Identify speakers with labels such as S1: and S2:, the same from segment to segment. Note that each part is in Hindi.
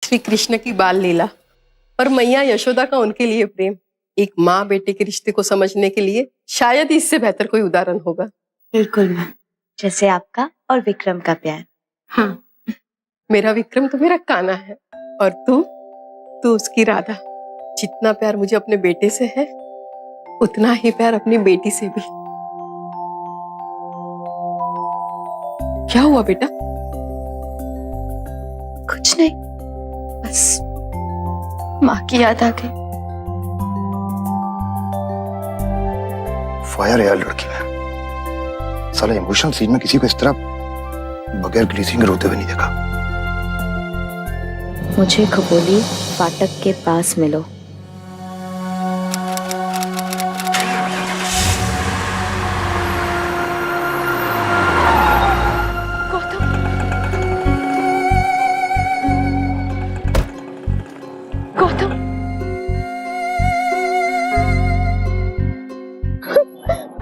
S1: श्री कृष्ण की बाल लीला और मैया यशोदा का उनके लिए प्रेम, एक माँ बेटे के रिश्ते को समझने के लिए शायद इससे बेहतर कोई उदाहरण होगा।
S2: बिल्कुल माँ, जैसे आपका और विक्रम का प्यार।
S1: हाँ, मेरा विक्रम तो मेरा कान्हा है और तू उसकी राधा। जितना प्यार मुझे अपने बेटे से है उतना ही प्यार अपनी बेटी से भी। क्या हुआ बेटा?
S2: कुछ नहीं, बस माँ की याद आ गई।
S3: फायर यार लड़की है। साला इमोशनल सीन में किसी को इस तरह बगैर ग्लीसिंग रोते हुए नहीं देखा।
S2: मुझे खगोली फाटक के पास मिलो।
S1: गौतम,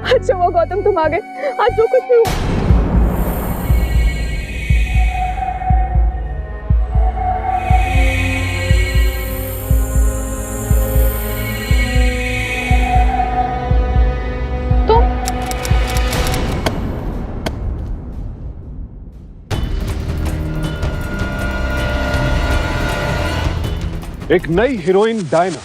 S1: अच्छा हुआ गौतम तुम आ गए। आज जो कुछ भी हुआ
S4: एक नई हीरोइन डायना,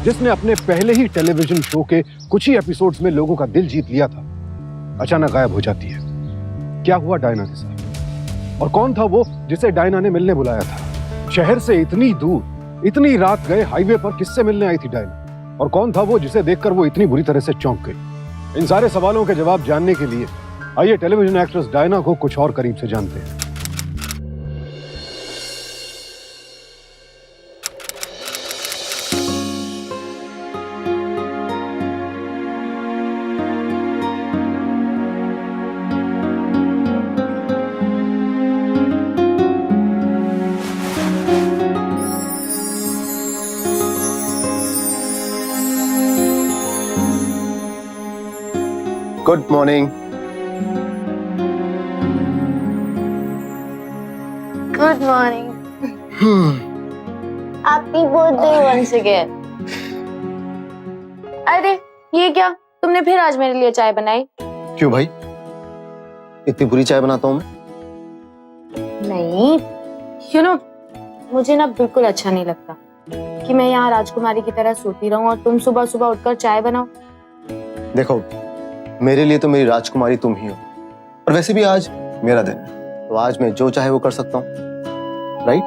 S4: जिसने अपने पहले ही टेलीविजन शो के कुछ ही एपिसोड्स में लोगों का दिल जीत लिया था, अचानक गायब हो जाती है। क्या हुआ डायना के साथ? और कौन था वो जिसे डायना ने मिलने बुलाया था? शहर से इतनी दूर, इतनी रात गए हाईवे पर किससे मिलने आई थी डायना? और कौन था वो जिसे देखकर वो इतनी बुरी तरह से चौंक गई? इन सारे सवालों के जवाब जानने के लिए आइए टेलीविजन एक्ट्रेस डायना को कुछ और करीब से जानते हैं।
S3: Good morning.
S2: Good morning. Happy birthday once again. अरे ये क्या, तुमने फिर आज मेरे लिए चाय बनाई?
S3: क्यों भाई, इतनी बुरी चाय बनाता हूँ मैं?
S2: नहीं, यू नो, मुझे ना बिल्कुल अच्छा नहीं लगता कि मैं यहाँ राजकुमारी की तरह सोती रहूं और तुम सुबह सुबह उठकर चाय बनाओ।
S3: देखो, मेरे लिए तो मेरी राजकुमारी तुम ही हो, और वैसे भी आज मेरा दिन है, तो आज मैं जो चाहे वो कर सकता हूँ, राइट?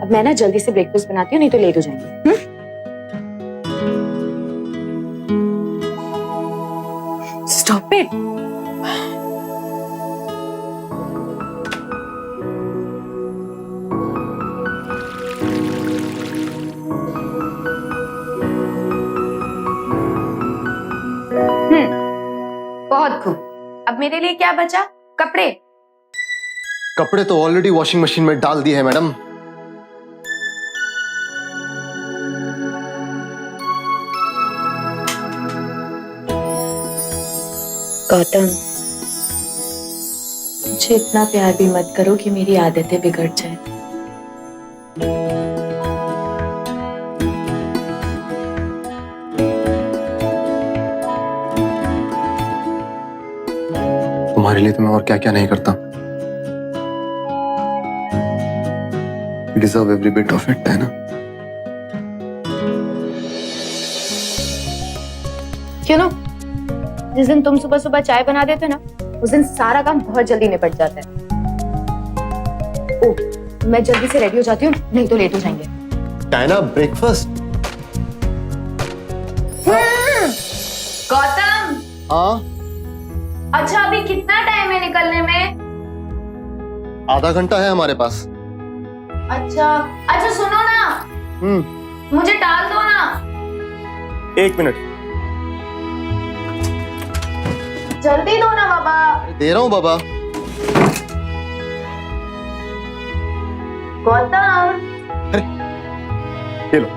S2: अब मैं ना जल्दी से ब्रेकफास्ट बनाती हूँ, नहीं तो लेट हो जाएंगे। Stop it. बहुत खूब। अब मेरे लिए क्या बचा? कपड़े।
S3: कपड़े तो ऑलरेडी वॉशिंग मशीन में डाल दिए हैं मैडम।
S2: गौतम, मुझे इतना प्यार भी मत करो कि मेरी आदतें बिगड़ जाएं।
S3: तुम्हारे लिए तो मैं और क्या क्या नहीं करता। You deserve every bit of it, है ना?
S2: क्यों ना? जिस दिन तुम सुबह सुबह चाय बना देते ना, उस दिन सारा काम बहुत जल्दी निपट जाता है। ओह, मैं जल्दी से रेडी हो जाती हूँ, नहीं तो लेट हो जाएंगे।
S3: Diana, breakfast.
S2: गौतम।
S3: हाँ?
S2: अच्छा, अभी कितना टाइम है निकलने में?
S3: आधा घंटा है हमारे पास।
S2: अच्छा अच्छा, सुनो ना, मुझे टाल दो ना।
S3: 1 मिनट।
S2: जल्दी दो ना बाबा।
S3: दे रहा हूँ बाबा।
S2: गौतम।
S3: अरे, ये लो।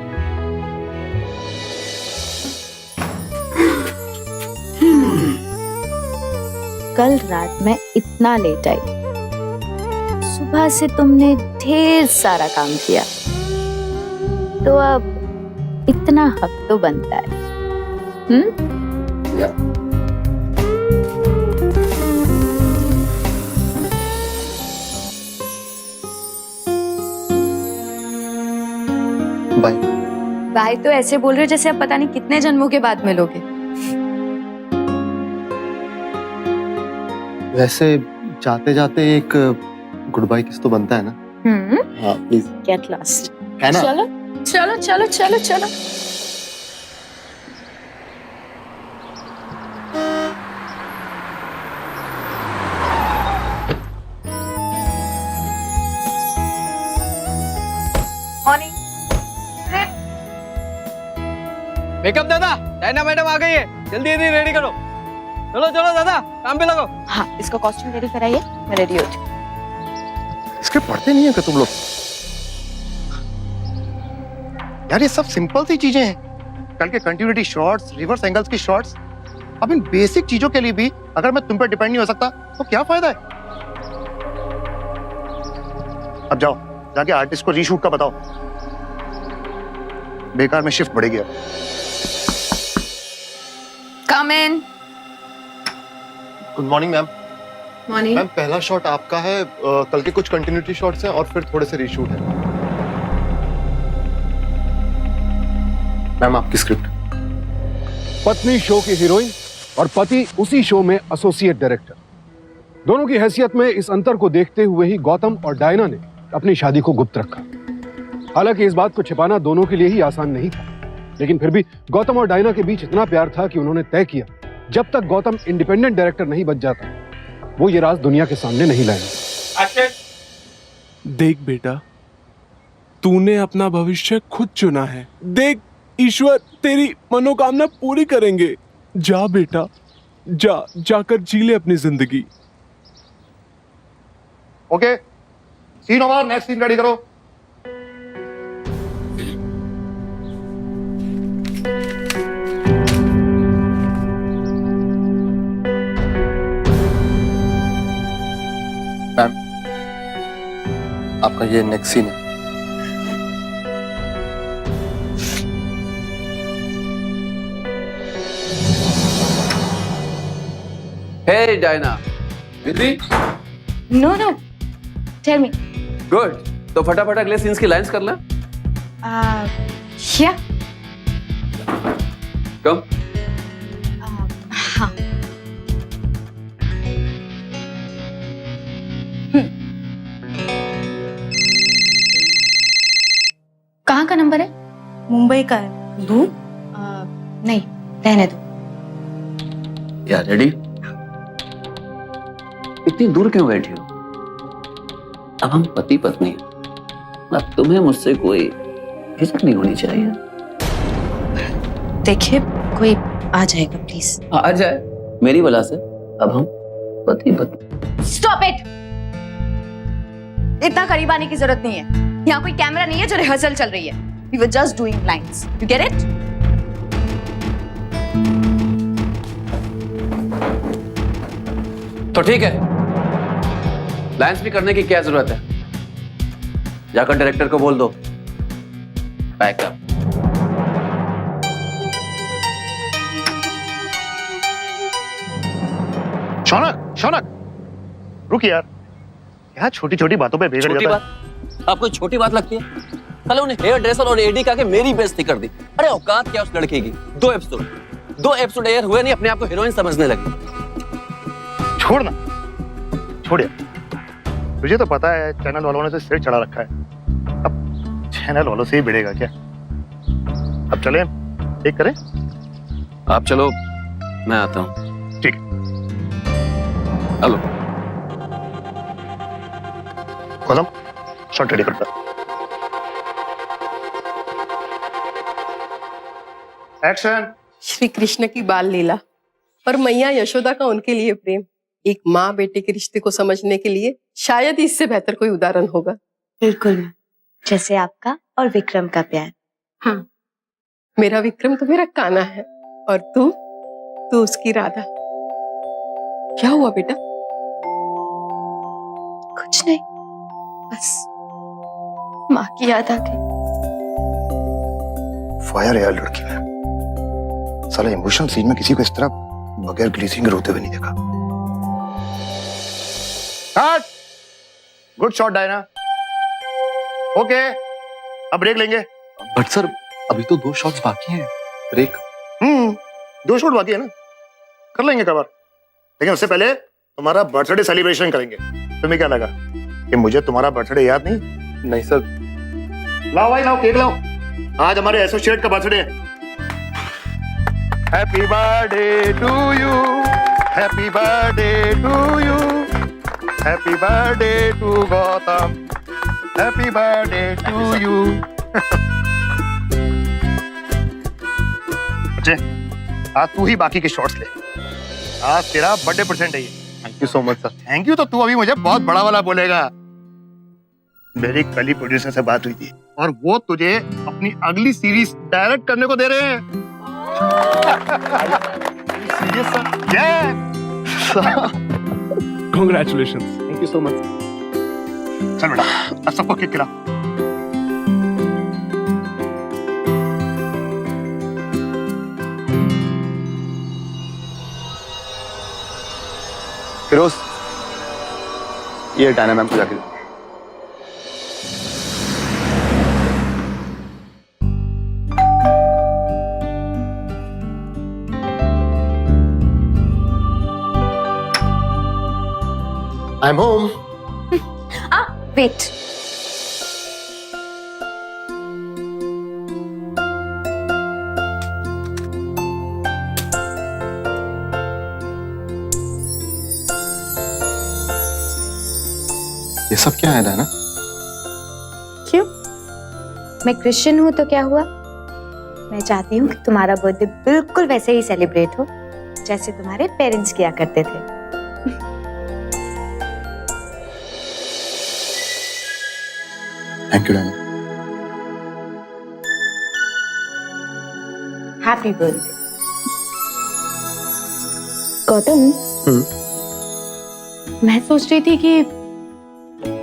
S2: कल रात मैं इतना लेट आई, सुबह से तुमने ढेर सारा काम किया, तो अब इतना हक तो बनता है।
S3: बाय।
S2: भाई तो ऐसे बोल रहे हो जैसे अब पता नहीं कितने जन्मों के बाद मिलोगे।
S3: वैसे जाते जाते एक गुड बाय किस तो बनता है ना? हाँ प्लीज।
S2: Get lost.
S3: है ना?
S2: चलो चलो चलो चलो चलो। मॉर्निंग।
S5: मेकअप दादा, डायना मैडम आ गई है, जल्दी जल्दी रेडी करो। चलो चलो दादा, काम पे लगो।
S2: हाँ, इसका कॉस्ट्यूम रेडी कराइए, मैं रेडी हो जाऊँ।
S3: इसके पढ़ते नहीं है क्या तुम लोग? यार ये सब सिंपल सी चीजें हैं। कल के कंटिन्यूटी शॉट्स, रिवर्स एंगल्स की शॉट्स, अब इन बेसिक चीजों के लिए भी अगर मैं तुम पर डिपेंड नहीं हो सकता तो क्या फायदा है? अब जाओ, जाके आर्टिस्ट को रीशूट का बताओ। बेकार में शिफ्ट बढ़ेगी अब।
S2: Come in.
S3: Good morning ma'am.
S2: Morning.
S3: Ma'am पहला शॉट आपका है, कल के कुछ कंटिन्यूटी शॉट्स हैं और फिर थोड़े से रीशूट है। मैम आपकी स्क्रिप्ट।
S4: पत्नी शो की हीरोइन और पति उसी शो में एसोसिएट डायरेक्टर। दोनों की हैसियत में इस अंतर को देखते हुए ही गौतम और डायना ने अपनी शादी को गुप्त रखा। हालांकि इस बात को छिपाना दोनों के लिए ही आसान नहीं था, लेकिन फिर भी गौतम और डायना के बीच इतना प्यार था कि उन्होंने तय किया जब तक गौतम इंडिपेंडेंट डायरेक्टर नहीं बन जाता वो ये राज दुनिया के सामने नहीं लाएंगे।
S6: देख बेटा, तूने अपना भविष्य खुद चुना है। देख, ईश्वर तेरी मनोकामना पूरी करेंगे। जा बेटा, जा, जाकर जी ले अपनी जिंदगी।
S3: Okay, scene over, next scene ready करो। मैम, आपका ये नेक्स्ट सीन है।
S5: Hey Diana, busy?
S2: No no, tell me.
S5: Good, तो फटाफट अगले सीन्स की लाइंस कर ले।
S2: या
S5: कम।
S2: हाँ। कहाँ का नंबर है?
S7: मुंबई का है।
S2: दू? नहीं, रहने दो।
S5: यार रेडी? इतनी दूर क्यों बैठी हो? अब हम पति पत्नी हैं। अब तुम्हें मुझसे कोई हिचक नहीं होनी चाहिए।
S7: देखिए, कोई आ जाएगा प्लीज।
S5: आ जाए मेरी वजह से। अब हम पति पत्नी।
S2: Stop it. इतना करीब आने की जरूरत नहीं है। यहाँ कोई कैमरा नहीं है जो रिहर्सल चल रही है। We were just doing lines. You get it?
S5: तो ठीक है, लाइंस भी करने की क्या जरूरत है? जाकर डायरेक्टर को बोल दो पैक अप।
S3: शौनक, शौनक, रुक यार। यहाँ छोटी छोटी बातों पे बिगड़
S5: छोटी
S3: जाता है।
S5: बात? आपको छोटी बात लगती है? कल उन्हें हेयर ड्रेसर और एडी का के मेरी बेइज्जती कर दी। अरे औकात क्या उस लड़के की? दो एपिसोड एयर हुए नहीं, अपने आप को हीरोइन समझने लगी।
S3: छोड़ ना, छोड़ यार। तुझे तो पता है चैनल वालों ने तो सिर चढ़ा रखा है। अब चैनल वालों से ही भिड़ेगा क्या? अब चलें, एक करें?
S5: आप चलो, मैं आता हूँ।
S3: ठीक।
S5: हेलो
S3: गौतम, शॉट रेडी करता। एक्शन।
S1: श्री कृष्ण की बाल लीला और मैया यशोदा का उनके लिए प्रेम, एक माँ बेटे के रिश्ते को समझने के लिए शायद इससे बेहतर कोई उदाहरण होगा।
S7: बिल्कुल मैम, जैसे आपका और विक्रम का प्यार।
S1: हाँ, मेरा विक्रम तो मेरा कान्हा है और तू उसकी राधा। क्या हुआ बेटा?
S7: कुछ नहीं। बस माँ की याद आ गई।
S3: फायर है यार लड़की में। साला इमोशनल सीन में किसी को इस तरह बगैर ग्लीसिंग के रोते हुए नहीं देखा। Cut. Good shot Diana. Okay, अब ब्रेक लेंगे।
S8: बट सर अभी तो 2 शॉट्स बाकी हैं। ब्रेक
S3: 2 शॉट बाकी है ना, कर लेंगे कवर। लेकिन उससे पहले तुम्हारा बर्थडे सेलिब्रेशन करेंगे। तुम्हें क्या लगा कि मुझे तुम्हारा बर्थडे याद नहीं?
S8: नहीं सर।
S3: लाओ भाई, लाओ केक लाओ। आज हमारे एसोसिएट का बर्थडे है। Happy birthday to you, happy birthday to you, happy birthday to Gautam, happy birthday to you. अच्छे, आज तू ही बाकी के शॉट्स ले। आज तेरा बर्थडे प्रेजेंट है ये।
S8: Thank you so much sir.
S3: Thank you तो तू अभी मुझे बहुत बड़ा वाला बोलेगा। मेरी कल ही प्रोड्यूसर से बात हुई थी और वो तुझे अपनी अगली सीरीज डायरेक्ट करने को दे रहे हैं।
S8: Serious sir?
S6: Congratulations.
S8: Thank you so much.
S3: चल बेटा, अब सबको केक खिला।
S8: फिरोज ये डायना मैम को जाके दो। I am home.
S7: वेट,
S8: ये सब क्या है डायना?
S7: क्यों? मैं क्रिश्चियन हूँ तो क्या हुआ? मैं चाहती हूँ कि तुम्हारा बर्थडे बिल्कुल वैसे ही सेलिब्रेट हो जैसे तुम्हारे पेरेंट्स किया करते थे।
S8: Thank you Diana.
S7: Happy birthday. Gautam, मैं सोच रही थी कि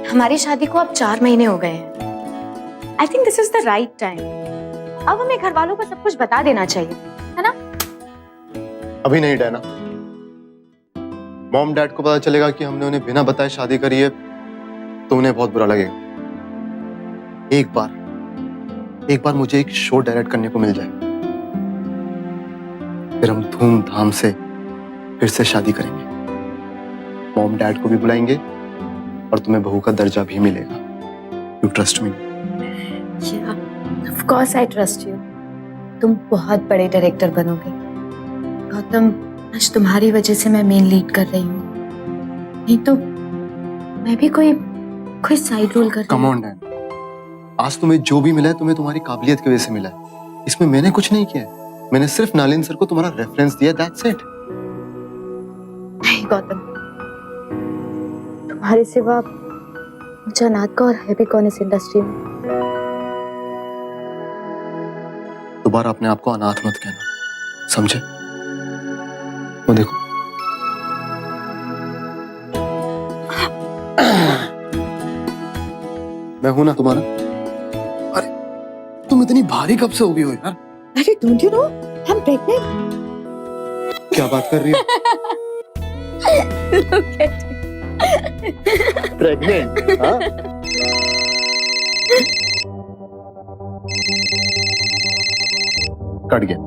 S7: हमारी शादी को अब 4 महीने हो गए हैं। I think this is the right time. अब हमें घर वालों को सब कुछ बता देना चाहिए, है ना?
S8: अभी नहीं डायना। मॉम डैड को पता चलेगा कि हमने उन्हें बिना बताए शादी करी है तो उन्हें बहुत बुरा लगेगा। एक बार मुझे एक शो डायरेक्ट करने को मिल जाए, फिर हम धूमधाम से फिर से शादी करेंगे। मॉम डैड को भी बुलाएंगे और तुम्हें बहू का दर्जा भी मिलेगा। You trust me?
S7: Of course I trust you. तुम बहुत बड़े डायरेक्टर बनोगे। गौतम, आज तुम्हारी वजह से मैं मेन लीड कर रही हूँ, नहीं तो मैं भी कोई साइड रोल कर रही
S8: कम
S7: हूँ।
S8: ऑन डैड, आज तुम्हें जो भी मिला है तुम्हें तुम्हारी काबिलियत की वजह से मिला है। इसमें मैंने कुछ नहीं किया है। मैंने सिर्फ नालिन सर को तुम्हारा रेफरेंस दिया, दैट्स इट।
S7: नहीं गौतम, तुम्हारे सिवा मुझे अनाथ का और है भी कौन इस इंडस्ट्री में।
S8: दोबारा अपने आप को अनाथ मत कहना, समझे? वो देखो, मैं हूं ना तुम्हारा। अरे तुम इतनी भारी कब से हो गई हो यार?
S7: अरे don't you know I am pregnant.
S8: क्या बात कर रही हो?
S7: Look at it.
S8: प्रेग्नेंट? हाँ? कट गया।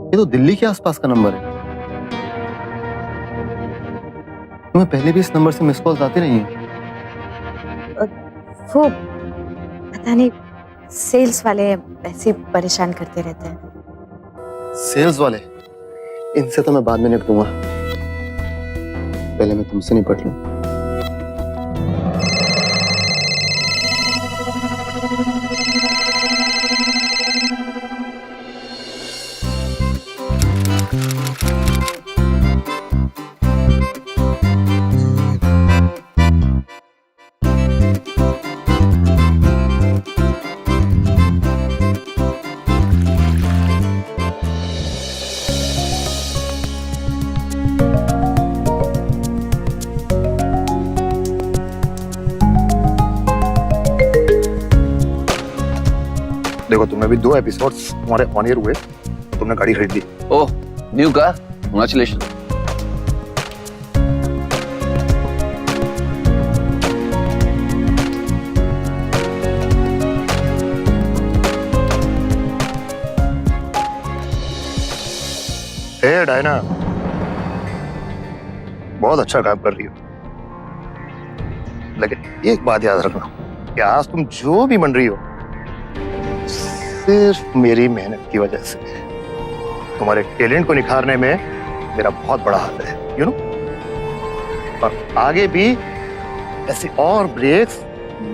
S8: ये तो दिल्ली के आसपास का नंबर है। तुम्हें पहले भी इस नंबर से मिस कॉल्स आती रही हैं?
S7: वो पता नहीं, सेल्स वाले ऐसे परेशान करते रहते हैं।
S8: सेल्स वाले? इनसे तो मैं बाद में निपटूंगा, पहले मैं तुमसे निपट लूं।
S3: देखो तुम्हें भी 2 एपिसोड्स तुम्हारे ऑन एयर हुए, तुमने गाड़ी खरीद ली।
S5: ओह, न्यू कार, कांग्रेचुलेशन।
S3: हे डायना, बहुत अच्छा काम कर रही हो, लेकिन एक बात याद रखना कि आज तुम जो भी बन रही हो सिर्फ मेरी मेहनत की वजह से। तुम्हारे टैलेंट को निखारने में मेरा बहुत बड़ा हाथ है, यू नो। और आगे भी ऐसे और ब्रेक्स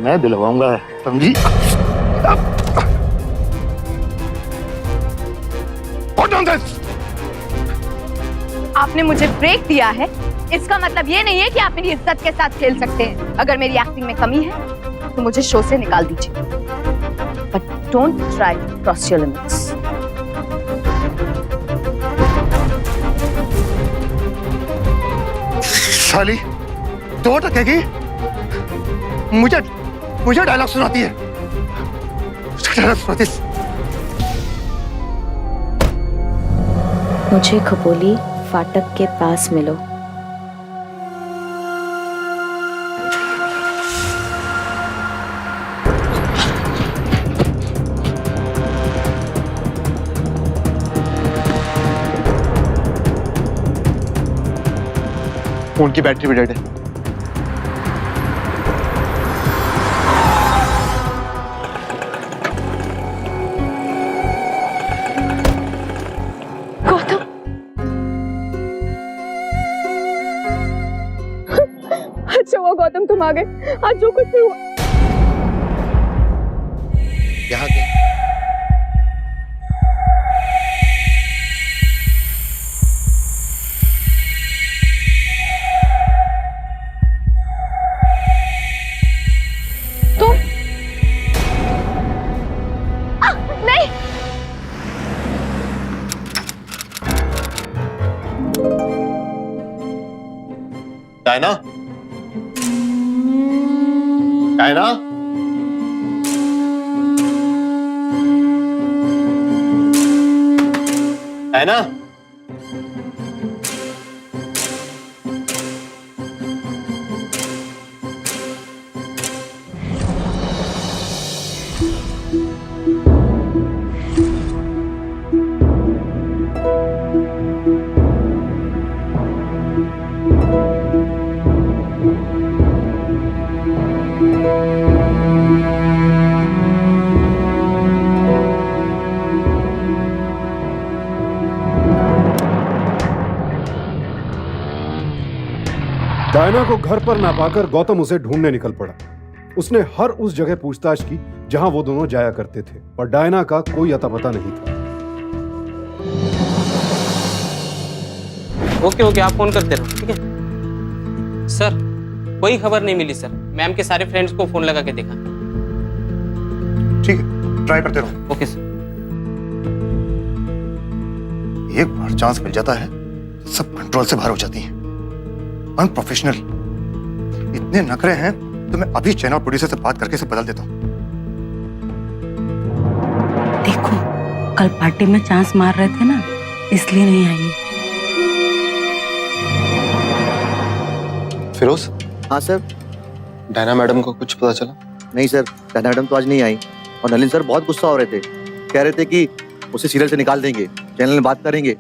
S3: मैं दिलवाऊंगा, समझी? What nonsense!
S9: आपने मुझे ब्रेक दिया है, इसका मतलब ये नहीं है कि आप मेरी इज्जत के साथ खेल सकते हैं। अगर मेरी एक्टिंग में कमी है तो मुझे शो से निकाल दीजिए, but don't try to cross your limits.
S3: साली 2 टकेगी, मुझे डायलॉग सुनाती है, डायलॉग सुनाती है।
S2: मुझे खपोली फाटक के पास मिलो।
S8: फोन की बैटरी भी डेड है।
S9: गौतम, अच्छा हुआ गौतम तुम आ गए। आज जो कुछ भी हुआ,
S8: यहाँ के
S9: नहीं,
S8: डायना, डायना, डायना,
S4: डायना को घर पर ना पाकर गौतम उसे ढूंढने निकल पड़ा। उसने हर उस जगह पूछताछ की जहां वो दोनों जाया करते थे, पर डायना का कोई अता पता नहीं था।
S10: ओके, आप फोन करते रहो, ठीक है सर। कोई खबर नहीं मिली सर। मैम के सारे फ्रेंड्स को फोन लगा के देखा।
S3: ठीक है, ट्राई करते रहो।
S10: Okay sir.
S3: एक बार चांस मिल जाता है सब कंट्रोल से बाहर हो जाती हैं। अनप्रोफेशनल, इतने नखरे हैं तो मैं अभी चैनल प्रोड्यूसर से बात करके इसे बदल देता हूँ।
S11: देखो, कल पार्टी में चांस मार रहे थे ना, इसलिए नहीं आई।
S8: फिरोज।
S12: हाँ सर।
S8: डायना मैडम को कुछ पता चला?
S12: नहीं सर, डायना मैडम तो आज नहीं आई और नलिन सर बहुत गुस्सा हो रहे थे। कह रहे थे कि उसे सीरियल से निकाल देंगे, चैनल में बात करेंगे।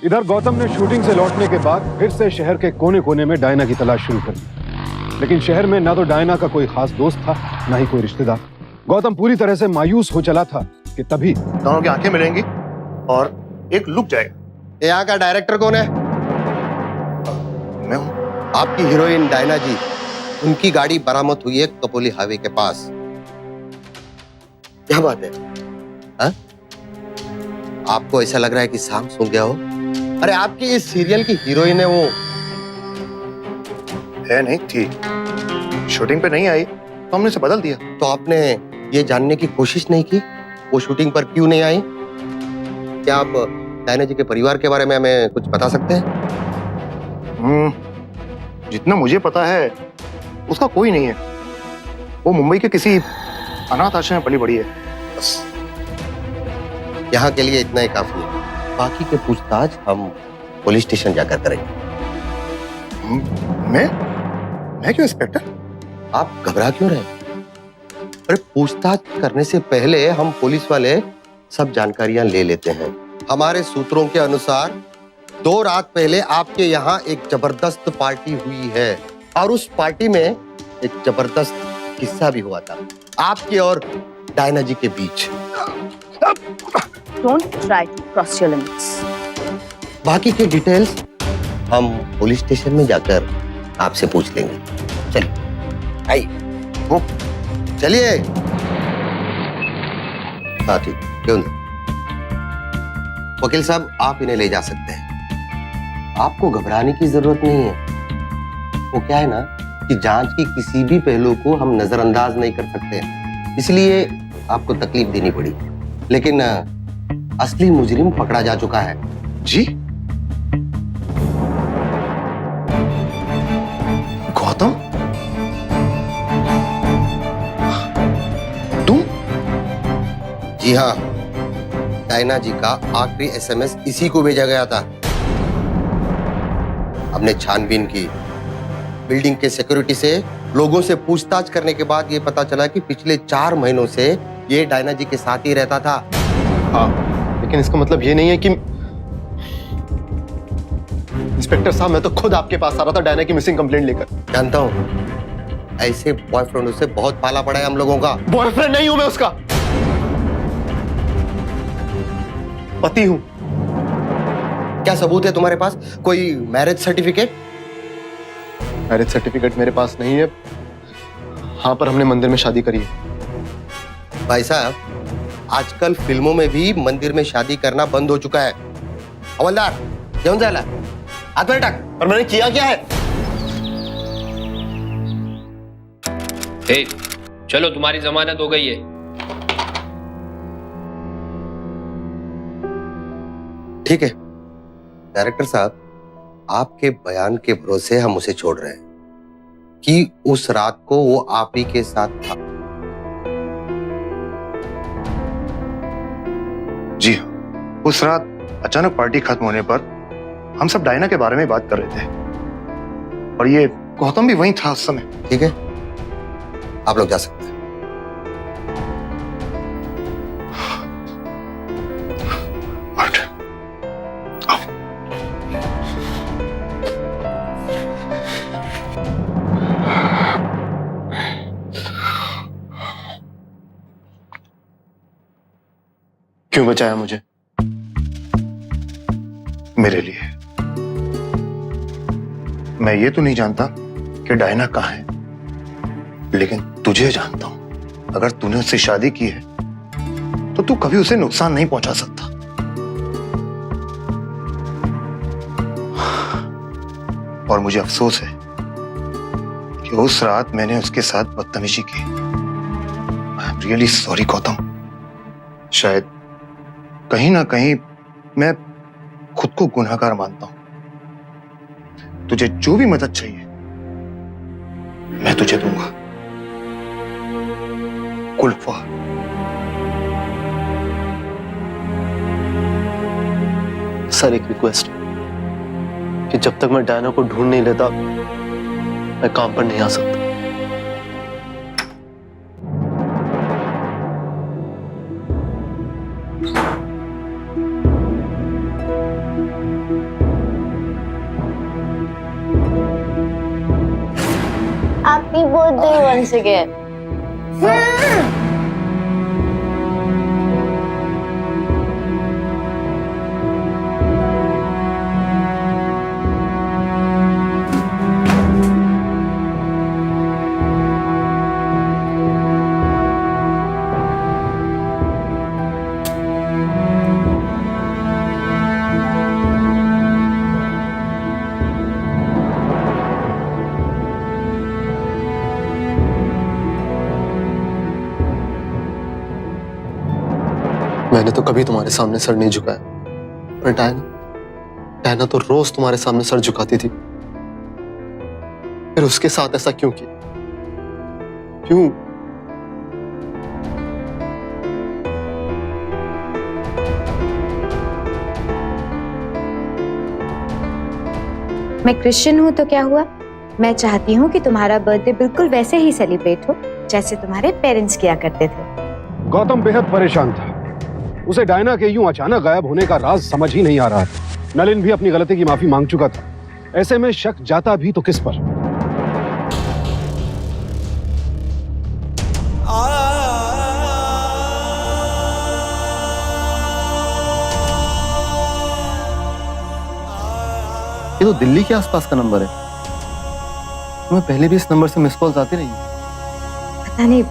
S4: इधर गौतम ने शूटिंग से लौटने के बाद फिर से शहर के कोने कोने में डायना की तलाश शुरू कर दी, लेकिन शहर में ना तो डायना का कोई खास दोस्त था, ना ही कोई रिश्तेदार। गौतम पूरी तरह से मायूस हो चला था कि तभी
S3: दोनों की आंखें मिलेंगी और एक लुक जाएगा।
S13: यहाँ का डायरेक्टर कौन है?
S3: मैं हूँ।
S13: आपकी हीरोइन डायना जी, उनकी गाड़ी बरामद हुई है कपोली हाईवे के पास।
S12: क्या बात है?
S13: हा? आपको ऐसा लग रहा है कि सांप सो गया हो? अरे आपकी इस सीरियल की हीरोइन है वो।
S3: है नहीं थी, शूटिंग पे नहीं आई तो हमने इसे बदल दिया।
S13: तो आपने ये जानने की कोशिश नहीं की वो शूटिंग पर क्यों नहीं आई? क्या आप डायना जी के परिवार के बारे में हमें कुछ बता सकते हैं?
S3: जितना मुझे पता है उसका कोई नहीं है। वो मुंबई के किसी अनाथ आश्रम में पली बड़ी है बस।
S13: यहाँ के लिए इतना ही काफी है। बाकी के पूछताछ हम पुलिस स्टेशन जाकर करेंगे।
S3: मैं क्यों इंस्पेक्टर?
S13: आप घबरा क्यों रहे? अरे पूछताछ करने से पहले हम पुलिस वाले सब जानकारियां ले लेते हैं। हमारे सूत्रों के अनुसार 2 रात पहले आपके यहाँ एक जबरदस्त पार्टी हुई है और उस पार्टी में एक जबरदस्त किस्सा भी हुआ था आपके और डायना जी के बीच।
S9: Don't try to cross your limits.
S13: बाकी के डिटेल्स हम पुलिस स्टेशन में जाकर आपसे पूछ लेंगे। चलिए आइए, वो चलिए। हाँ ठीक, क्यों नहीं। वकील साहब आप इन्हें ले जा सकते हैं। आपको घबराने की जरूरत नहीं है। वो क्या है ना कि जांच की किसी भी पहलू को हम नजरअंदाज नहीं कर सकते, इसलिए आपको तकलीफ देनी पड़ी। लेकिन असली मुजरिम पकड़ा जा चुका है।
S3: जी? गौतम? तुम?
S13: जी हाँ, डायना जी का आखिरी एसएमएस इसी को भेजा गया था। हमने छानबीन की, बिल्डिंग के सिक्योरिटी से लोगों से पूछताछ करने के बाद ये पता चला कि पिछले 4 महीनों से ये डायना जी के साथ ही रहता था।
S8: हाँ, लेकिन इसका मतलब ये नहीं है कि इंस्पेक्टर साहब, मैं तो खुद आपके पास आ रहा था डायना की मिसिंग कंप्लेंट लेकर।
S13: जानता हूँ, ऐसे बॉयफ्रेंडों से बहुत पाला पड़ा है हम लोगों का।
S8: बॉयफ्रेंड नहीं हूं मैं उसका, पति हूं।
S13: क्या सबूत है तुम्हारे पास? कोई मैरिज सर्टिफिकेट?
S8: मैरिज सर्टिफिकेट मेरे पास नहीं है। हाँ, पर हमने मंदिर में शादी करी है।
S13: भाई साहब, आजकल फिल्मों में भी मंदिर में शादी करना बंद हो चुका है। हवलदार, क्यों जाला? हाथ में टक।
S8: पर मैंने किया क्या है?
S14: हे, चलो तुम्हारी जमानत हो गई है।
S13: ठीक है डायरेक्टर साहब, आपके बयान के भरोसे हम उसे छोड़ रहे हैं कि उस रात को वो आप ही के साथ था।
S3: जी हाँ, उस रात अचानक पार्टी खत्म होने पर हम सब डायना के बारे में बात कर रहे थे और ये गौतम भी वहीं था उस समय।
S13: ठीक है, आप लोग जा सकते हैं।
S8: क्यों बचाया मुझे?
S3: मेरे लिए। मैं ये तो नहीं जानता कि डायना कहाँ है, लेकिन तुझे जानता हूं। अगर तूने उससे शादी की है तो तू कभी उसे नुकसान नहीं पहुंचा सकता। और मुझे अफसोस है कि उस रात मैंने उसके साथ बदतमीजी की। I am really sorry Gautam. शायद कहीं ना कहीं मैं खुद को गुनहगार मानता हूं। तुझे जो भी मदद चाहिए मैं तुझे दूंगा। कुल्फा।
S8: सर, एक रिक्वेस्ट कि जब तक मैं डायना को ढूंढ नहीं लेता मैं काम पर नहीं आ सकता।
S2: Happy birthday once again.
S8: मैंने तो कभी तुम्हारे सामने सर नहीं झुकाया, पर डायना तो रोज तुम्हारे सामने सर झुकाती थी। फिर उसके साथ ऐसा क्यों किया? क्यों?
S7: मैं क्रिश्चियन हूँ तो क्या हुआ, मैं चाहती हूँ कि तुम्हारा बर्थडे बिल्कुल वैसे ही सेलिब्रेट हो जैसे तुम्हारे पेरेंट्स किया करते थे।
S4: गौतम बेहद परेशान था। उसे डायना के यूं अचानक गायब होने का राज समझ ही नहीं आ रहा था। नलिन भी अपनी गलती की माफी मांग चुका था। ऐसे में शक जाता भी तो किस पर?
S8: ये तो दिल्ली के आसपास का नंबर है। तुम्हें पहले भी इस नंबर से मिस कॉल्स आती रही?
S7: पता नहीं,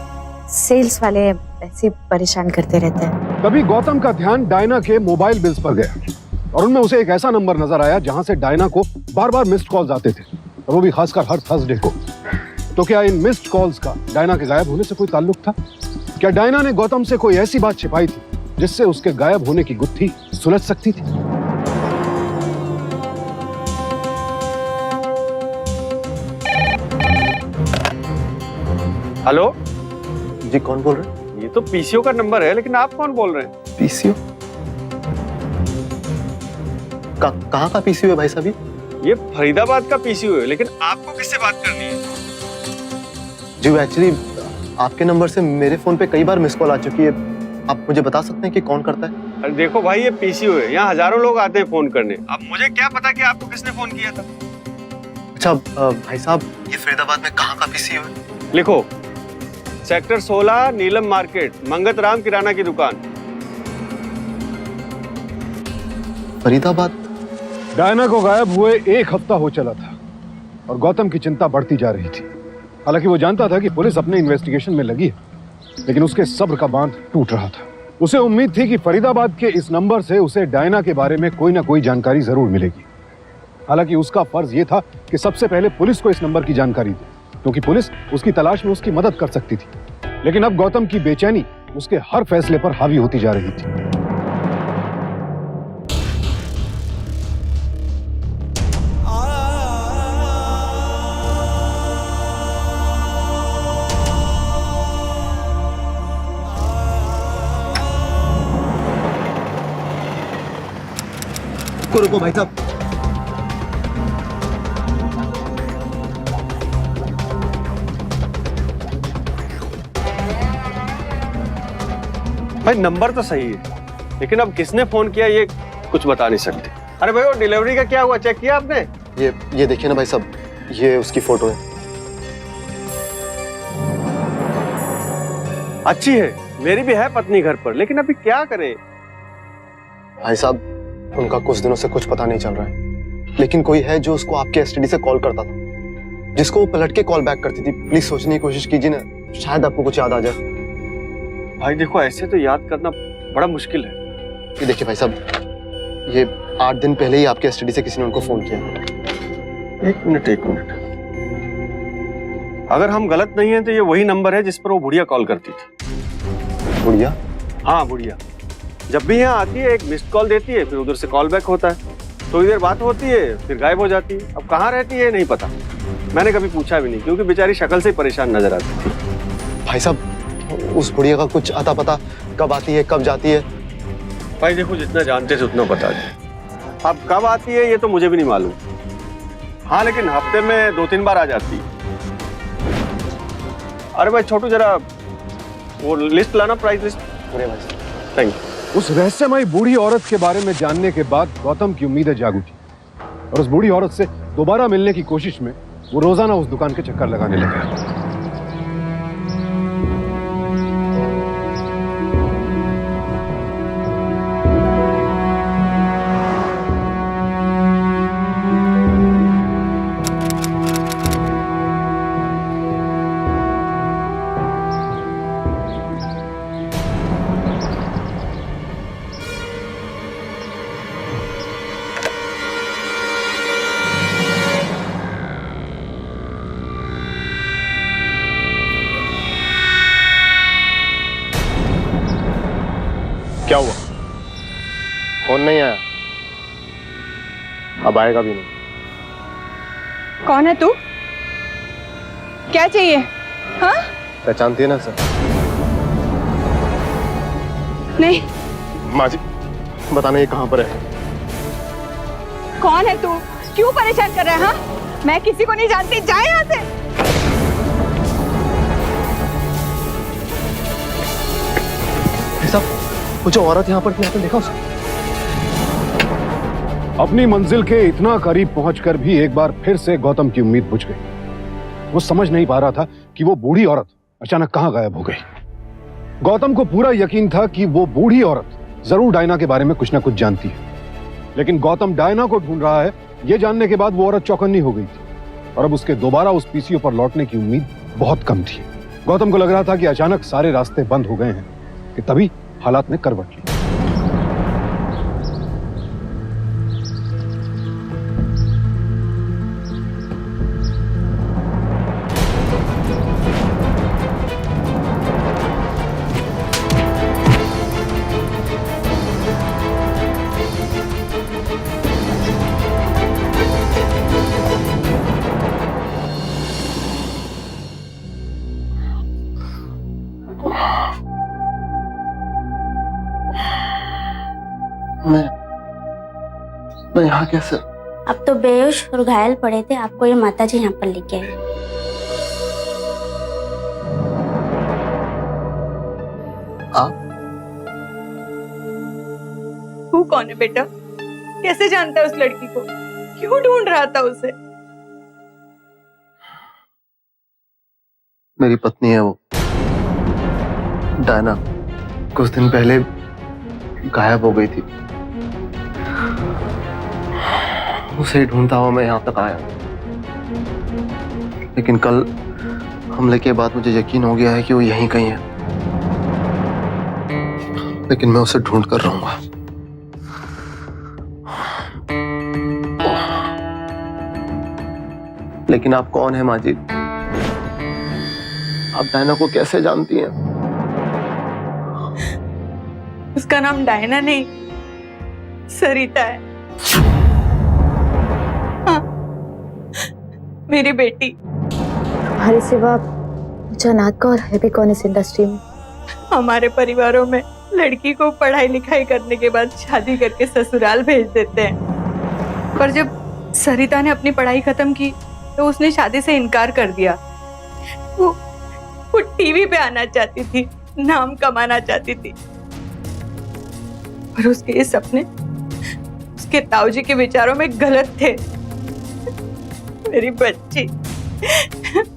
S7: सेल्स वाले ऐसे परेशान करते रहते हैं।
S4: तभी गौतम का ध्यान डायना के मोबाइल बिल्स पर गया और उनमें उसे एक ऐसा नंबर नजर आया जहां से डायना को बार बार मिस्ड कॉल्स आते थे, और वो भी खासकर हर थर्सडे को। तो क्या इन मिस्ड कॉल्स का डायना के गायब होने से कोई ताल्लुक था? क्या डायना ने गौतम से कोई ऐसी बात छिपाई थी जिससे उसके गायब होने की गुत्थी सुलझ सकती थी?
S15: हेलो
S8: जी, कौन बोल रहे हैं?
S15: ये तो पीसीओ का नंबर है, लेकिन आप कौन बोल रहे हैं?
S8: पीसीओ? कहाँ का पीसीओ है भाई साहब?
S15: ये फरीदाबाद का पीसीओ है, लेकिन आपको किससे बात करनी है?
S8: जी, एक्चुअली आपके नंबर से मेरे फोन पे कई बार मिस कॉल आ चुकी है। आप मुझे बता सकते हैं कि कौन करता है?
S15: अरे देखो भाई, ये पीसीओ है, यहाँ हजारों लोग आते हैं फोन करने। अब मुझे क्या पता कि आपको किसने फोन किया था।
S8: अच्छा भाई साहब, ये फरीदाबाद में कहाँ का पीसीओ है?
S15: लिखो, सेक्टर 16 नीलम मार्केट, मंगत राम किराना की दुकान,
S8: फरीदाबाद।
S4: डायना को गायब हुए 1 हफ्ता हो चला था और गौतम की चिंता बढ़ती जा रही थी। हालांकि वो जानता था कि पुलिस अपने इन्वेस्टिगेशन में लगी है, लेकिन उसके सब्र का बांध टूट रहा था। उसे उम्मीद थी कि फरीदाबाद के इस नंबर से उसे डायना के बारे में कोई ना कोई जानकारी जरूर मिलेगी। हालांकि उसका फर्ज यह था कि सबसे पहले पुलिस को इस नंबर की जानकारी दे, क्योंकि पुलिस उसकी तलाश में उसकी मदद कर सकती थी। लेकिन अब गौतम की बेचैनी उसके हर फैसले पर हावी होती जा रही थी।
S8: रुको भाई साहब,
S15: भाई नंबर तो सही है, लेकिन अब किसने फोन किया ये कुछ बता नहीं सकते। अरे भाई, वो डिलीवरी का क्या हुआ, चेक किया आपने?
S8: ये देखिए ना भाई साहब, ये उसकी फोटो है।
S15: अच्छी है, मेरी भी है पत्नी घर पर, लेकिन अभी क्या करें?
S8: भाई साहब, उनका कुछ दिनों से कुछ पता नहीं चल रहा है, लेकिन कोई है जो उसको आपके एसटीडी से कॉल करता था, जिसको वो पलट के कॉल बैक करती थी। प्लीज सोचने की कोशिश कीजिए ना, शायद आपको कुछ याद आ जाए।
S15: भाई देखो, ऐसे तो याद करना बड़ा मुश्किल है।
S8: ये देखिए भाई साहब, ये 8 दिन पहले ही आपके एसटीडी से किसी ने उनको फोन किया।
S15: एक मिनट। अगर हम गलत नहीं हैं तो ये वही नंबर है जिस पर वो बुढ़िया कॉल करती थी।
S8: बुढ़िया?
S15: हाँ, बुढ़िया जब भी यहाँ आती है एक मिस्ड कॉल देती है, फिर उधर से कॉल बैक होता है, थोड़ी देर बात होती है, फिर गायब हो जाती है। अब कहाँ रहती है नहीं पता, मैंने कभी पूछा भी नहीं, क्योंकि बेचारी शक्ल से परेशान नजर आती थी।
S8: भाई साहब, उस बुढ़िया का कुछ अता पता, कब आती है कब जाती है?
S15: भाई देखो, जितना जानते थे उतना बता दें। अब कब आती है ये तो मुझे भी नहीं मालूम। हाँ, लेकिन हफ्ते में 2-3 बार आ जाती है। अरे भाई छोटू, जरा वो लिस्ट लाना, प्राइस लिस्ट।
S8: अरे भाई साहब,
S15: थैंक यू।
S4: उस रहस्यमयी बूढ़ी औरत के बारे में जानने के बाद गौतम की उम्मीदें जाग उठी और उस बूढ़ी औरत से दोबारा मिलने की कोशिश में वो रोजाना उस दुकान के चक्कर लगाने लगा।
S8: क्या हुआ? फोन नहीं आया? अब आएगा भी नहीं।
S9: कौन है तू? क्या चाहिए? हाँ?
S8: पहचानती है ना सर?
S9: नहीं।
S8: माँ जी, बताना ये कहाँ पर है?
S9: कौन है तू? क्यों परेशान कर रहे हैं? हाँ, मैं किसी को नहीं जानती, जाए यहाँ से।
S8: साहब, वो जो औरत यहाँ पर थी, आपने देखा उसे?
S4: अपनी मंजिल के इतना करीब पहुंचकर भी एक बार फिर से गौतम की उम्मीद बुझ गई। वो समझ नहीं पा रहा था कि वो बूढ़ी औरत अचानक कहां गायब हो गई। गौतम को पूरा यकीन था कि वो बूढ़ी औरत जरूर डायना के बारे में कुछ ना कुछ जानती है, लेकिन गौतम डायना को ढूंढ रहा है ये जानने के बाद वो औरत चौकन्नी हो गई थी और अब उसके दोबारा उस पीसीओ पर लौटने की उम्मीद बहुत कम थी। गौतम को लग रहा था कि अचानक सारे रास्ते बंद हो गए हैं कि तभी हालात ने करवट ली।
S8: मैं यहाँ कैसे?
S16: अब तो बेहोश और घायल पड़े थे, आपको ये माताजी यहाँ पर लेके आई।
S8: आप?
S9: तू कौन है बेटा? कैसे जानता है उस लड़की को? क्यों ढूंढ रहा था उसे?
S8: मेरी पत्नी है वो, डायना। कुछ दिन पहले गायब हो गई थी। उसे ढूंढता हुआ मैं यहाँ तक आया, लेकिन कल हमले के बाद मुझे यकीन हो गया है कि वो यहीं कहीं है, लेकिन मैं उसे ढूंढ कर रहूंगा। लेकिन आप कौन है माँ जी? आप डायना को कैसे जानती हैं?
S9: उसका नाम डायना नहीं, सरिता है। हाँ, मेरी बेटी।
S2: तुम्हारे सिवा मुझे अनाथ का और है भी कौन इस इंडस्ट्री में?
S9: हमारे परिवारों में लड़की को पढ़ाई लिखाई करने के बाद शादी करके ससुराल भेज देते हैं, पर जब सरिता ने अपनी पढ़ाई खत्म की तो उसने शादी से इनकार कर दिया। वो टीवी पे आना चाहती थी, नाम कमाना चाहती थी, पर उसके ये सपने उसके ताऊजी के विचारों में गलत थे। मेरी बच्ची,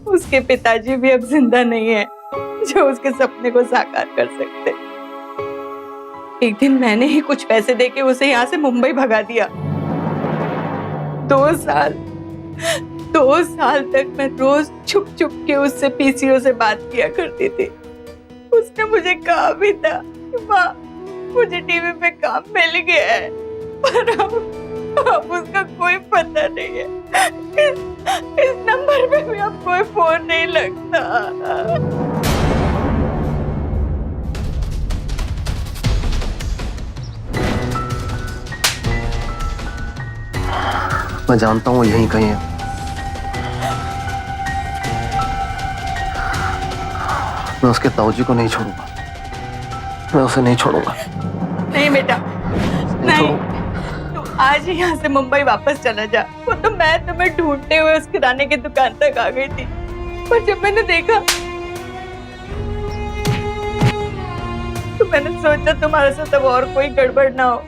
S9: उसके पिताजी भी अब जिंदा नहीं है जो उसके सपने को साकार कर सकते। एक दिन मैंने ही कुछ पैसे देके उसे यहाँ से मुंबई भगा दिया। 2 साल तक मैं रोज छुप छुप के उससे पीसीओ से बात किया करती थी। उसने मुझे कहा भी था कि माँ, मुझे टीवी पे काम मिल गया है, पर अब उसका कोई पता नहीं है। इस नंबर पे भी अब कोई फोन नहीं लगता।
S8: मैं जानता हूँ वो यहीं कहीं है। मैं उसके ताऊजी को नहीं छोड़ूंगा, मैं उसे नहीं छोड़ूंगा।
S9: नहीं बेटा, नहीं, तू आज ही यहाँ से मुंबई वापस चला जा। वो तो मैं तुम्हें ढूंढते हुए उस किराने की दुकान तक आ गई थी, पर जब मैंने देखा तो मैंने सोचा तुम्हारे साथ अब और कोई गड़बड़ ना हो,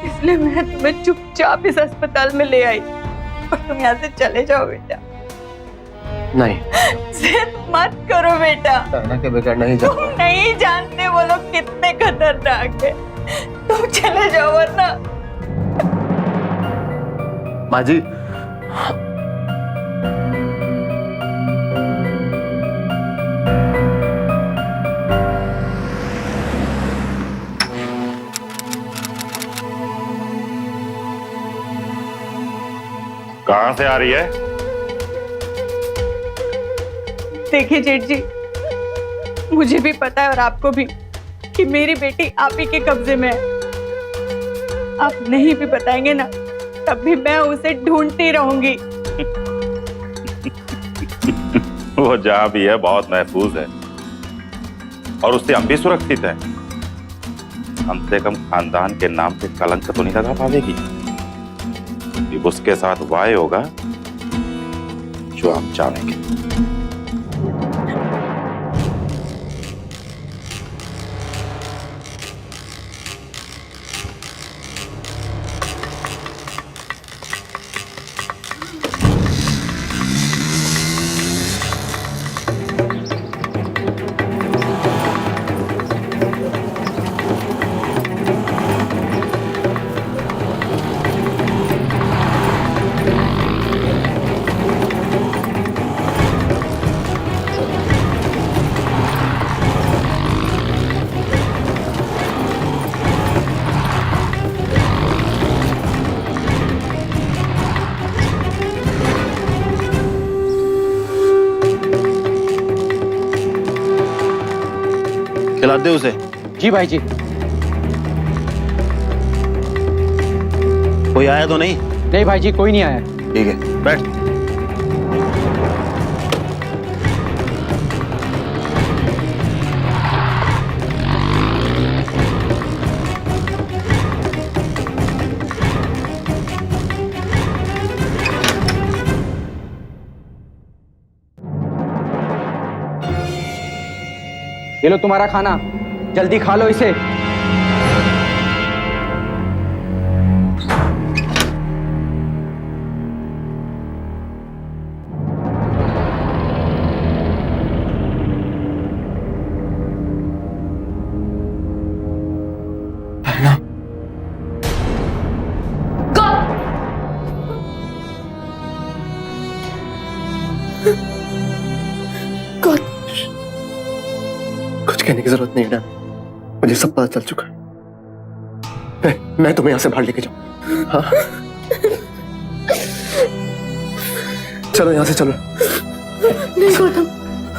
S9: इसलिए मैं तुम्हें चुपचाप इस अस्पताल में ले आई। और तुम यहाँ से चले जाओ बेटा।
S8: नहीं,
S9: जिद मत करो बेटा।
S8: डायना के बगैर नहीं जाऊंगा।
S9: तुम नहीं जानते वो लोग कितने खतरनाक है। तुम चले जाओ वरना।
S8: माँ जी,
S3: कहां से आ रही है?
S9: देखिए जेठ जी, मुझे भी पता है और आपको भी कि मेरी बेटी आप ही के कब्जे में है। आप नहीं भी बताएंगे ना, तब भी मैं उसे ढूंढती रहूंगी।
S17: वो जहां भी है बहुत महफूज है और उससे हम भी सुरक्षित हैं। कम से कम खानदान के नाम पे कलंक तो नहीं लगा पाएगी। अब उसके साथ वाय होगा जो हम जानेंगे।
S12: खिला दे उसे।
S5: जी भाई जी।
S12: कोई आया तो नहीं?
S5: नहीं भाई जी, कोई नहीं आया।
S12: ठीक है, बैठ।
S5: ये लो तुम्हारा खाना, जल्दी खा लो इसे।
S8: कुछ कहने की जरूरत नहीं डायना, मुझे सब पता चल चुका है। मैं तुम्हें यहाँ से बाहर लेके जाऊँ। हाँ चलो यहाँ से चलो।
S9: नहीं गौतम,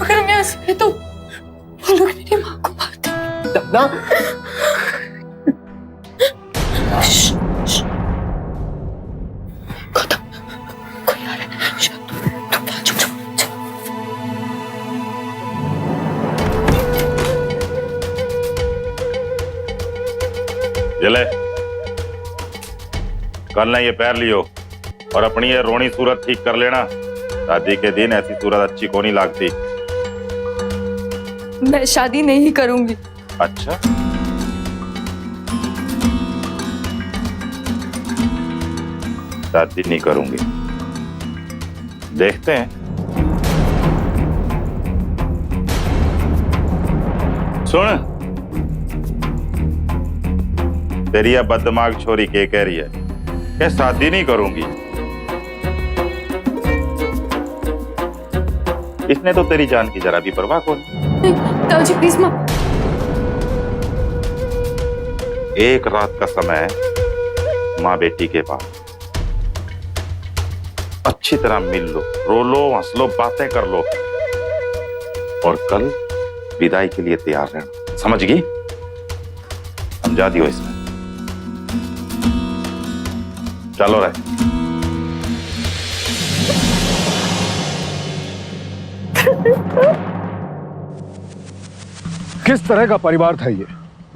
S9: अगर हम यहाँ से तो वो लोग मेरी माँ को मार देंगे।
S8: ना
S9: गौतम, कोई आ रहा है। तुम क्या चुप चुप।
S17: जले कल ना ये पैर लियो और अपनी ये रोनी सूरत ठीक कर लेना। शादी के दिन ऐसी सूरत अच्छी को नहीं लगती।
S9: मैं शादी नहीं करूंगी।
S17: अच्छा, शादी नहीं करूंगी, देखते हैं। सुन, तेरी यह बददिमाग छोरी के कह रही है कि शादी नहीं करूंगी। इसने तो तेरी जान की जरा भी परवाह कौन।
S9: ताऊजी प्लीज मत।
S17: एक रात का समय है माँ बेटी के पास, अच्छी तरह मिल लो, रो लो, हंस लो, बातें कर लो और कल विदाई के लिए तैयार रहना। समझ गई? समझा दियो इसमें। चलो रहे।
S4: किस तरह का परिवार था ये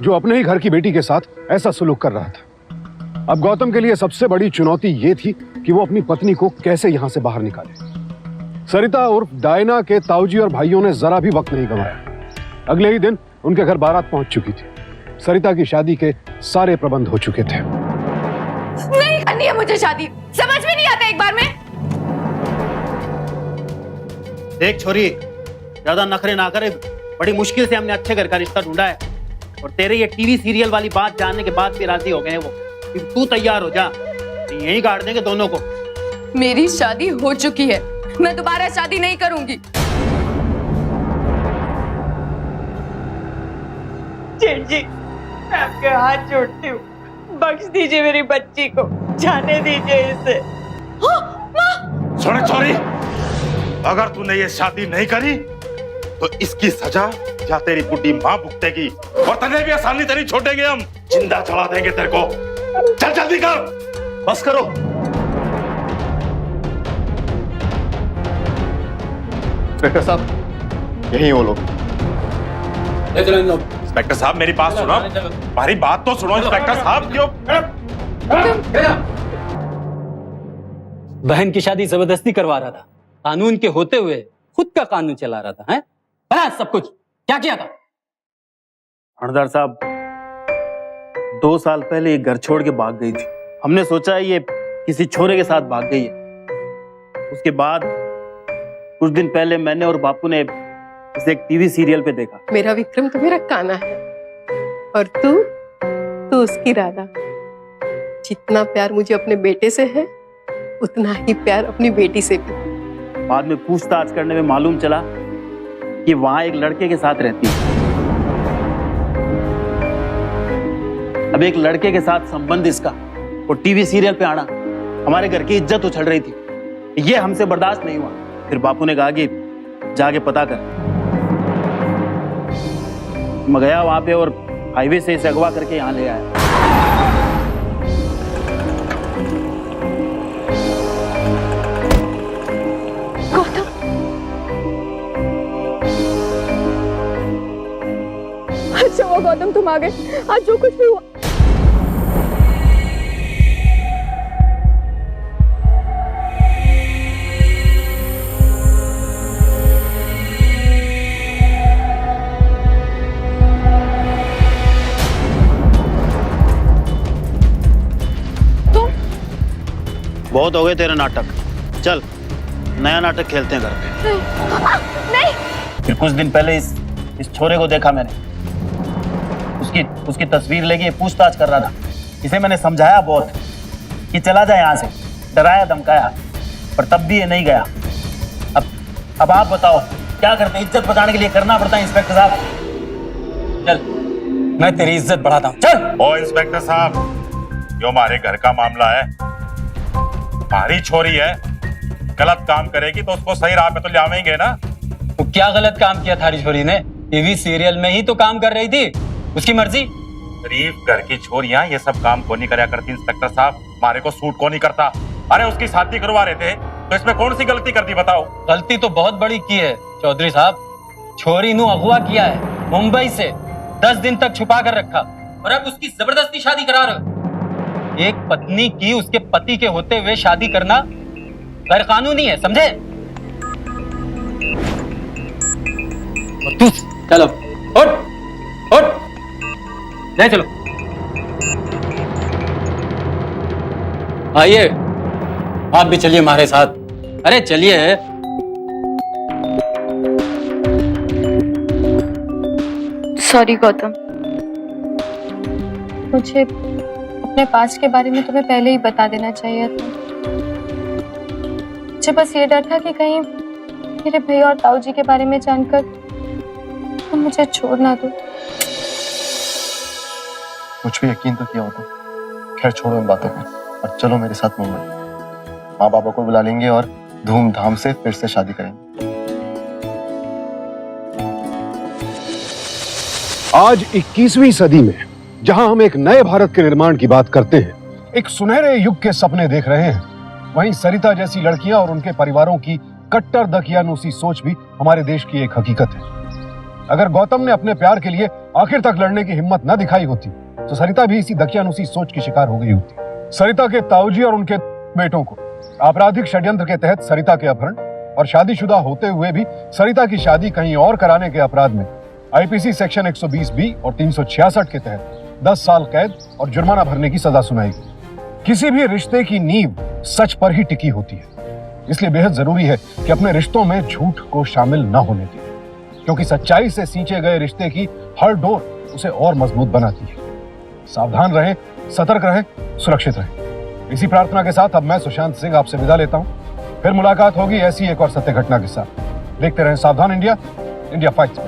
S4: जो अपने ही घर की बेटी के साथ ऐसा सलूक कर रहा था। अब गौतम के लिए सबसे बड़ी चुनौती ये थी कि वो अपनी पत्नी को कैसे यहां से बाहर निकाले। सरिता उर्फ डायना के ताऊजी और भाइयों ने जरा भी वक्त नहीं गंवाया। अगले ही दिन उनके घर बारात पहुंच चुकी थी। सरिता की शादी के सारे प्रबंध हो चुके थे।
S9: नहीं करनी है मुझे शादी, समझ में नहीं आता एक बार में।
S18: देख छोरी, ज्यादा नखरे ना करे। बड़ी मुश्किल से हमने अच्छे घर का रिश्ता ढूंढा है और तेरे ये टीवी सीरियल वाली बात जानने के बाद भी राजी हो गए हैं वो। तू तैयार हो जा, यहीं गाड़ देंगे दोनों को।
S9: मेरी शादी हो चुकी है, मैं दोबारा शादी नहीं करूंगी।
S19: जेठ जी, मैं आपके हाथ जोड़ती हूँ, बख्श दीजिए मेरी बच्ची को, जाने दीजिए इसे।
S17: सुन छोरी, अगर तूने ये शादी नहीं करी तो इसकी सजा या तेरी बुढ़ी माँ भुगतेगी और तने भी आसानी से नहीं छोड़ेंगे हम। जिंदा चढ़ा देंगे तेरे को। चल जल्दी कर।
S8: बस करो। इंस्पेक्टर साहब, यही वो लोग।
S17: इंस्पेक्टर साहब मेरी बात सुनो, हमारी बात तो सुनो। इंस्पेक्टर साहब क्यों?
S20: बहन की शादी जबरदस्ती करवा रहा था, कानून के होते हुए खुद का कानून चला रहा था, हैं? बना सब कुछ, क्या किया था?
S18: हरदार साहब, 2 साल पहले ये घर छोड़ के भाग गई थी। हमने सोचा ये किसी छोरे के साथ भाग गई है। उसके बाद कुछ दिन पहले मैंने और बापू ने इसे एक टीवी सीरियल पे देखा।
S1: मेरा विक्रम तो मेरा काना है और तू उसकी राधा। जितना प्यार मुझे अपने बेटे से है उतना ही प्यार अपनी बेटी से भी।
S18: बाद में पूछताछ करने में मालूम चला कि वहां एक लड़के के साथ रहती है। अब एक लड़के के साथ संबंध इसका और टीवी सीरियल पे आना, हमारे घर की इज्जत उछल रही थी। ये हमसे बर्दाश्त नहीं हुआ। फिर बापू ने कहा कि जाके पता कर। मैं गया वहां पे और हाईवे से इसे अगवा करके यहाँ ले आया।
S9: अच्छा हुआ गौतम तुम आ गए। आज जो कुछ भी हुआ
S18: बहुत हो गए तेरे नाटक, चल नया नाटक खेलते हैं घर पे।
S9: नहीं।
S18: फिर कुछ दिन पहले इस छोरे को देखा मैंने, उसकी तस्वीर लेके पूछताछ कर रहा था। इसे मैंने समझाया बहुत कि चला जाए यहाँ से, डराया धमकाया, पर तब भी ये नहीं गया। अब आप बताओ क्या करते? इज्जत बचाने के लिए करना पड़ता है इंस्पेक्टर साहब। चल मैं तेरी इज्जत बढ़ाता हूँ, चल।
S17: ओ इंस्पेक्टर साहब, जो हमारे घर का मामला है, हमारी छोरी है, गलत काम करेगी तो उसको सही राह पे तो लावेंगे ना।
S20: तो क्या गलत काम किया थारी छोरी ने? टीवी सीरियल में ही तो काम कर रही थी, उसकी मर्जी।
S17: गरीब घर की छोरियां ये सब काम को नहीं करया करती इंस्पेक्टर साहब, हमारे को सूट को नहीं करता। अरे उसकी शादी करवा रहे थे तो इसमें कौन सी गलती कर दी बताओ?
S20: गलती तो बहुत बड़ी की है चौधरी साहब। छोरी नू अगवा किया है मुंबई से, 10 दिन तक छुपा कर रखा और अब उसकी जबरदस्ती शादी करा रहे हो। एक पत्नी की उसके पति के होते हुए शादी करना गैर कानूनी है, समझे? चलो उठ ले चलो। आइए आप भी चलिए हमारे साथ। अरे चलिए।
S2: सॉरी गौतम, मुझे अपने पास्ट के बारे में तुम्हें पहले ही बता देना चाहिए था। मुझे बस ये डर था कि कहीं मेरे भैया और ताऊजी के बारे में जानकर तुम मुझे छोड़ ना दो।
S8: कुछ भी यकीन तो किया होता। खैर छोड़ो इन बातों को और चलो मेरे साथ मुंबई। माँ बाबा को बुला लेंगे और धूमधाम से फिर से शादी करेंगे।
S4: आज 21वीं सदी में जहां हम एक नए भारत के निर्माण की बात करते हैं, एक सुनहरे युग के सपने देख रहे हैं, वहीं सरिता जैसी लड़कियां और उनके परिवारों की कट्टर दकियानूसी सोच भी हमारे देश की एक हकीकत है। अगर गौतम ने अपने प्यार के लिए आखिर तक लड़ने की हिम्मत न दिखाई होती तो सरिता भी इसी दकियानूसी सोच की शिकार हो गई होती। सरिता के ताऊजी और उनके बेटों को आपराधिक षड्यंत्र के तहत सरिता के अपहरण और शादीशुदा होते हुए भी सरिता की शादी कहीं और कराने के अपराध में आईपीसी सेक्शन 120B और 366 के तहत 10 साल कैद और जुर्माना भरने की सजा सुनाई गई। किसी भी रिश्ते की नींव सच पर ही टिकी होती है, इसलिए बेहद जरूरी है कि अपने रिश्तों में झूठ को शामिल न होने दें, क्योंकि सच्चाई से सींचे गए रिश्ते की हर डोर उसे और मजबूत बनाती है। सावधान रहें, सतर्क रहें, सुरक्षित रहें। इसी प्रार्थना के साथ अब मैं सुशांत सिंह आपसे विदा लेता हूं। फिर मुलाकात होगी ऐसी एक और सत्य घटना के साथ। देखते रहें सावधान इंडिया, इंडिया फाइट्स।